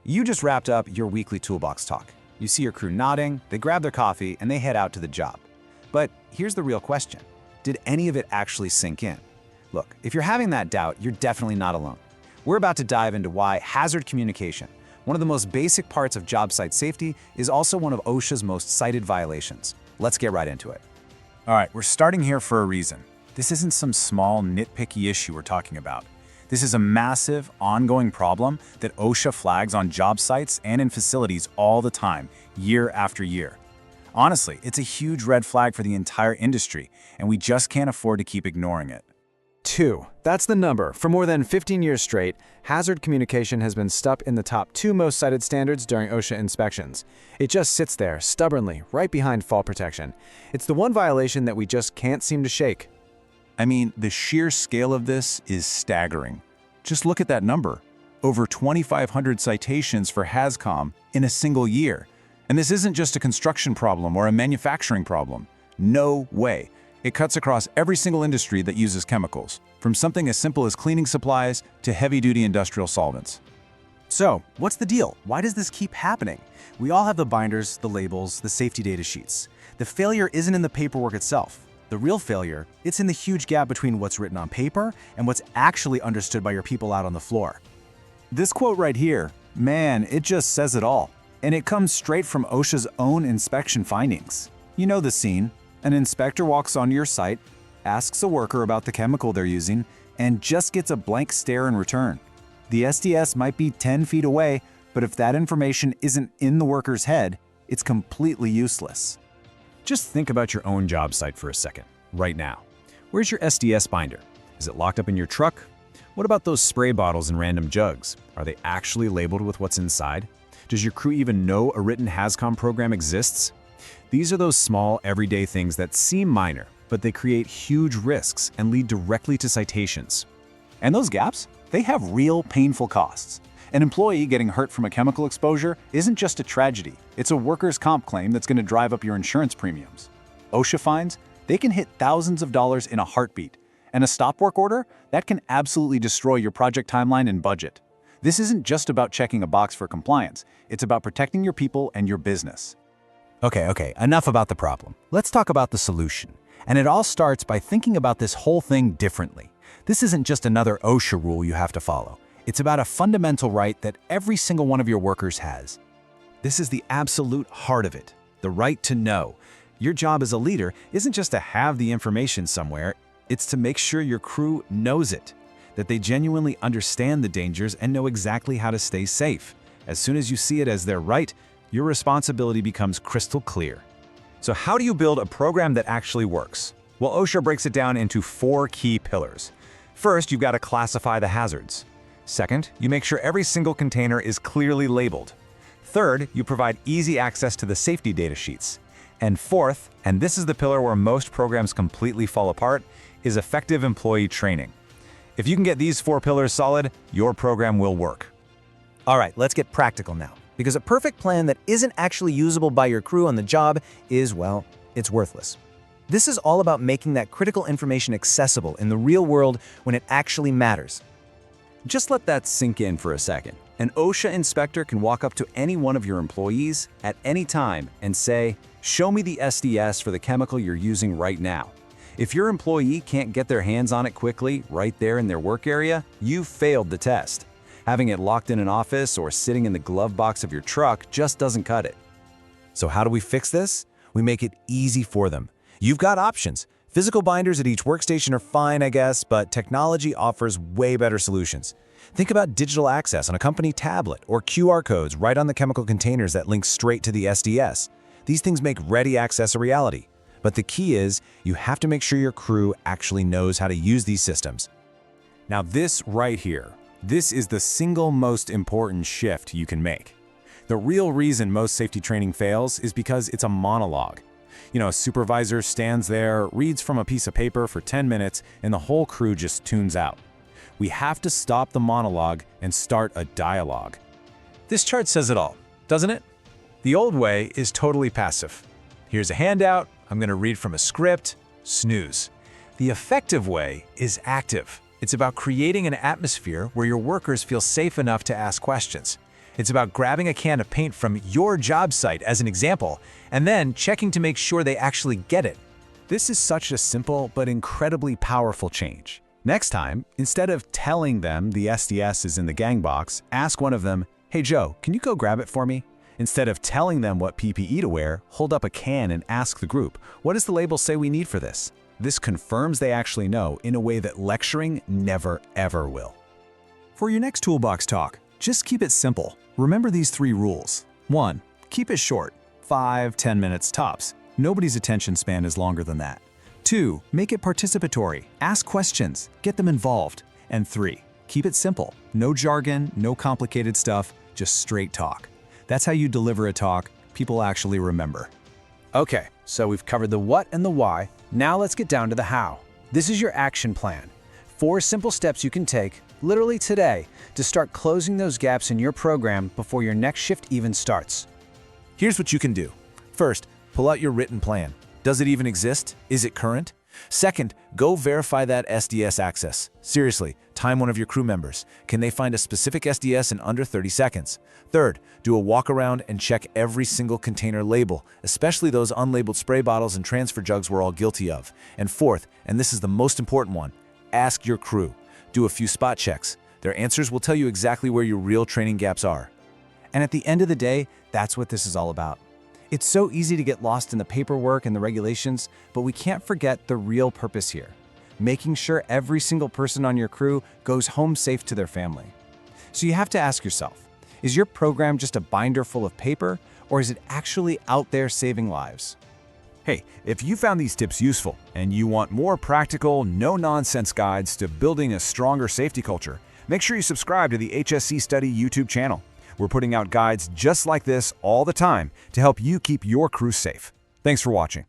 You just wrapped up your weekly Toolbox talk. You see your crew nodding, they grab their coffee, and they head out to the job. But here's the real question. Did any of it actually sink in? Look, if you're having that doubt, you're definitely not alone. We're about to dive into why hazard communication, one of the most basic parts of job site safety, is also one of OSHA's most cited violations. Let's get right into it. All right, we're starting here for a reason. This isn't some small, nitpicky issue we're talking about. This is a massive, ongoing problem that OSHA flags on job sites and in facilities all the time, year after year. Honestly, it's a huge red flag for the entire industry, and we just can't afford to keep ignoring it. 2. That's the number. For more than 15 years straight, hazard communication has been stuck in the top 2 most cited standards during OSHA inspections. It just sits there, stubbornly, right behind fall protection. It's the one violation that we just can't seem to shake. I mean, the sheer scale of this is staggering. Just look at that number. Over 2,500 citations for HazCom in a single year. And this isn't just a construction problem or a manufacturing problem. No way. It cuts across every single industry that uses chemicals, from something as simple as cleaning supplies to heavy-duty industrial solvents. So, what's the deal? Why does this keep happening? We all have the binders, the labels, the safety data sheets. The failure isn't in the paperwork itself. The real failure, it's in the huge gap between what's written on paper and what's actually understood by your people out on the floor. This quote right here, man, it just says it all. And it comes straight from OSHA's own inspection findings. You know the scene. An inspector walks onto your site, asks a worker about the chemical they're using, and just gets a blank stare in return. The SDS might be 10 feet away, but if that information isn't in the worker's head, it's completely useless. Just think about your own job site for a second, right now. Where's your SDS binder? Is it locked up in your truck? What about those spray bottles and random jugs? Are they actually labeled with what's inside? Does your crew even know a written HazCom program exists? These are those small, everyday things that seem minor, but they create huge risks and lead directly to citations. And those gaps, they have real painful costs. An employee getting hurt from a chemical exposure isn't just a tragedy, it's a workers' comp claim that's going to drive up your insurance premiums. OSHA fines, they can hit thousands of dollars in a heartbeat. And a stop work order, that can absolutely destroy your project timeline and budget. This isn't just about checking a box for compliance, it's about protecting your people and your business. Okay, enough about the problem. Let's talk about the solution. And it all starts by thinking about this whole thing differently. This isn't just another OSHA rule you have to follow. It's about a fundamental right that every single one of your workers has. This is the absolute heart of it, the right to know. Your job as a leader isn't just to have the information somewhere, it's to make sure your crew knows it, that they genuinely understand the dangers and know exactly how to stay safe. As soon as you see it as their right, your responsibility becomes crystal clear. So how do you build a program that actually works? Well, OSHA breaks it down into 4 key pillars. First, you've got to classify the hazards. Second, you make sure every single container is clearly labeled. Third, you provide easy access to the safety data sheets. And fourth, and this is the pillar where most programs completely fall apart, is effective employee training. If you can get these 4 pillars solid, your program will work. All right, let's get practical now, because a perfect plan that isn't actually usable by your crew on the job is, well, it's worthless. This is all about making that critical information accessible in the real world when it actually matters. Just let that sink in for a second. An OSHA inspector can walk up to any one of your employees at any time and say, "Show me the SDS for the chemical you're using right now." If your employee can't get their hands on it quickly, right there in their work area, you've failed the test. Having it locked in an office or sitting in the glove box of your truck just doesn't cut it. So how do we fix this? We make it easy for them. You've got options. Physical binders at each workstation are fine, I guess, but technology offers way better solutions. Think about digital access on a company tablet or QR codes right on the chemical containers that link straight to the SDS. These things make ready access a reality. But the key is, you have to make sure your crew actually knows how to use these systems. Now this right here, this is the single most important shift you can make. The real reason most safety training fails is because it's a monologue. A supervisor stands there, reads from a piece of paper for 10 minutes, and the whole crew just tunes out. We have to stop the monologue and start a dialogue. This chart says it all, doesn't it? The old way is totally passive. Here's a handout, I'm going to read from a script, snooze. The effective way is active. It's about creating an atmosphere where your workers feel safe enough to ask questions. It's about grabbing a can of paint from your job site as an example, and then checking to make sure they actually get it. This is such a simple but incredibly powerful change. Next time, instead of telling them the SDS is in the gang box, ask one of them, "Hey Joe, can you go grab it for me?" Instead of telling them what PPE to wear, hold up a can and ask the group, "What does the label say we need for this?" This confirms they actually know in a way that lecturing never ever will. For your next Toolbox talk, just keep it simple. Remember these 3 rules. 1. Keep it short, 5–10 minutes tops. Nobody's attention span is longer than that. 2. Make it participatory. Ask questions, get them involved. And 3. Keep it simple. No jargon, no complicated stuff, just straight talk. That's how you deliver a talk people actually remember. Okay, so we've covered the what and the why. Now let's get down to the how. This is your action plan. 4 simple steps you can take, literally today, to start closing those gaps in your program before your next shift even starts. Here's what you can do. First, pull out your written plan. Does it even exist? Is it current? Second, go verify that SDS access. Seriously, time one of your crew members. Can they find a specific SDS in under 30 seconds? Third, do a walk around and check every single container label, especially those unlabeled spray bottles and transfer jugs we're all guilty of. And fourth, and this is the most important one, ask your crew. Do a few spot checks. Their answers will tell you exactly where your real training gaps are. And at the end of the day, that's what this is all about. It's so easy to get lost in the paperwork and the regulations, but we can't forget the real purpose here, making sure every single person on your crew goes home safe to their family. So you have to ask yourself, is your program just a binder full of paper, or is it actually out there saving lives? Hey, if you found these tips useful and you want more practical, no-nonsense guides to building a stronger safety culture, make sure you subscribe to the HSEstudy YouTube channel. We're putting out guides just like this all the time to help you keep your crew safe. Thanks for watching.